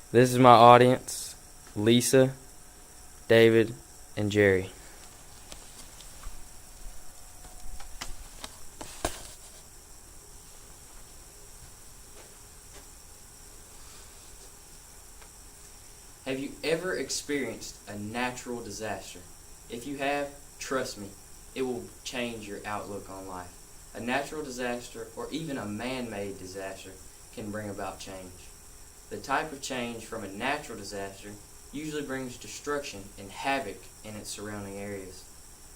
This is my audience, Lisa, David, and Jerry. Have you ever experienced a natural disaster? If you have, trust me, it will change your outlook on life. A natural disaster, or even a man-made disaster, can bring about change. The type of change from a natural disaster usually brings destruction and havoc in its surrounding areas.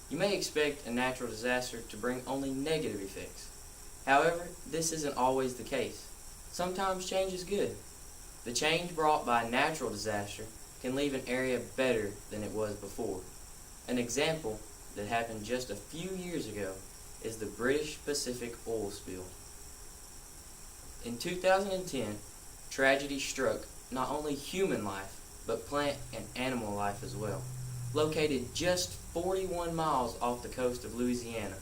You may expect a natural disaster to bring only negative effects. However, this isn't always the case. Sometimes change is good. The change brought by a natural disaster can leave an area better than it was before. An example that happened just a few years ago is the British Pacific oil spill. In 2010, tragedy struck not only human life, but plant and animal life as well. Located just 41 miles off the coast of Louisiana,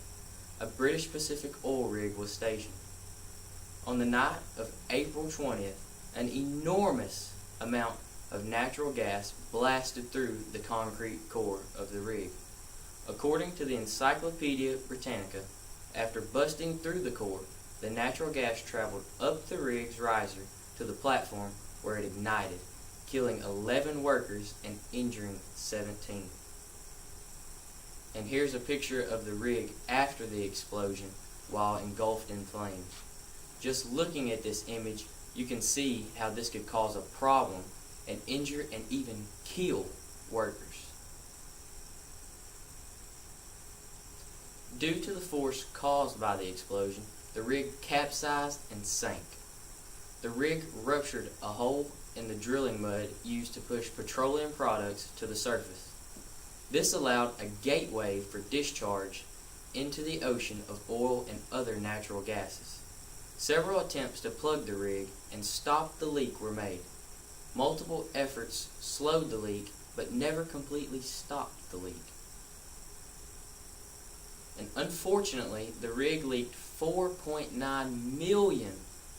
a British Pacific oil rig was stationed. On the night of April 20th, an enormous amount of natural gas blasted through the concrete core of the rig. According to the Encyclopedia Britannica, after busting through the core, the natural gas traveled up the rig's riser to the platform where it ignited, killing 11 workers and injuring 17. And here's a picture of the rig after the explosion while engulfed in flames. Just looking at this image, you can see how this could cause a problem and injure and even kill workers. Due to the force caused by the explosion, the rig capsized and sank. The rig ruptured a hole in the drilling mud used to push petroleum products to the surface. This allowed a gateway for discharge into the ocean of oil and other natural gases. Several attempts to plug the rig and stop the leak were made. Multiple efforts slowed the leak, but never completely stopped the leak. And unfortunately, the rig leaked 4.9 million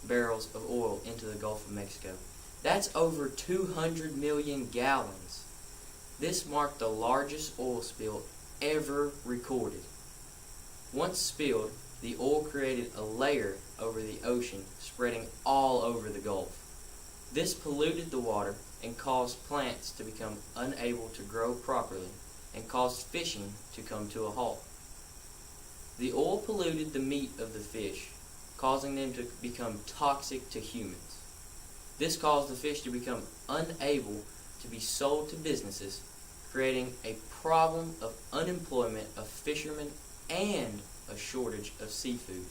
barrels of oil into the Gulf of Mexico. That's over 200 million gallons. This marked the largest oil spill ever recorded. Once spilled, the oil created a layer over the ocean, spreading all over the Gulf. This polluted the water and caused plants to become unable to grow properly and caused fishing to come to a halt. The oil polluted the meat of the fish, causing them to become toxic to humans. This caused the fish to become unable to be sold to businesses, creating a problem of unemployment of fishermen and a shortage of seafood.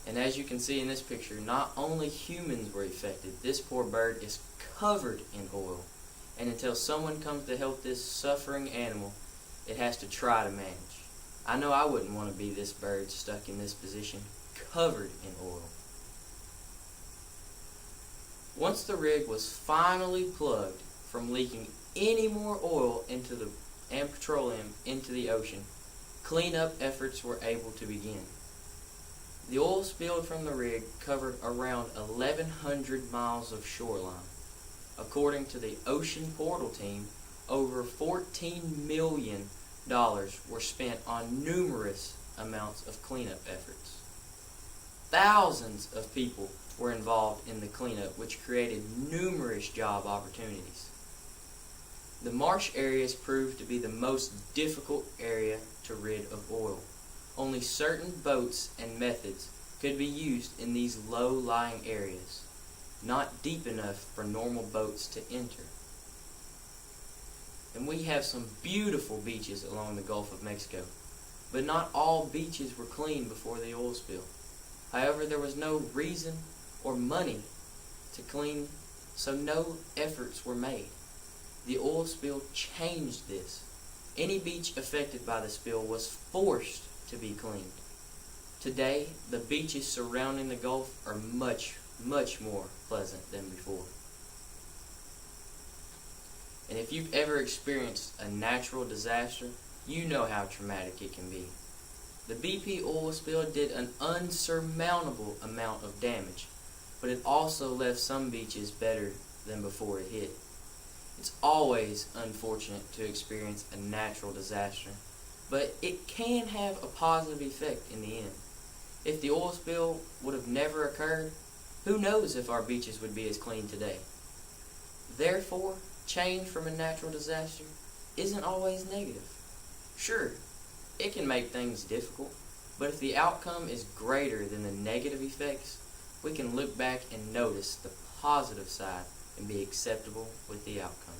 And as you can see in this picture, not only humans were affected, this poor bird is covered in oil. And until someone comes to help this suffering animal, it has to try to manage. I know I wouldn't want to be this bird stuck in this position, covered in oil. Once the rig was finally plugged from leaking any more oil and petroleum into the ocean, cleanup efforts were able to begin. The oil spilled from the rig covered around 1,100 miles of shoreline. According to the Ocean Portal team, over $14 million were spent on numerous amounts of cleanup efforts. Thousands of people were involved in the cleanup, which created numerous job opportunities. The marsh areas proved to be the most difficult area to rid of oil. Only certain boats and methods could be used in these low-lying areas, not deep enough for normal boats to enter. And we have some beautiful beaches along the Gulf of Mexico, but not all beaches were clean before the oil spill. However, there was no reason or money to clean, so no efforts were made. The oil spill changed this. Any beach affected by the spill was forced to be cleaned. Today, the beaches surrounding the Gulf are much, much more pleasant than before. And if you've ever experienced a natural disaster, you know how traumatic it can be. The BP oil spill did an unsurmountable amount of damage. but it also left some beaches better than before it hit. It's always unfortunate to experience a natural disaster, but it can have a positive effect in the end. If the oil spill would have never occurred, who knows if our beaches would be as clean today. Therefore, change from a natural disaster isn't always negative. Sure, it can make things difficult, but if the outcome is greater than the negative effects, we can look back and notice the positive side and be acceptable with the outcome.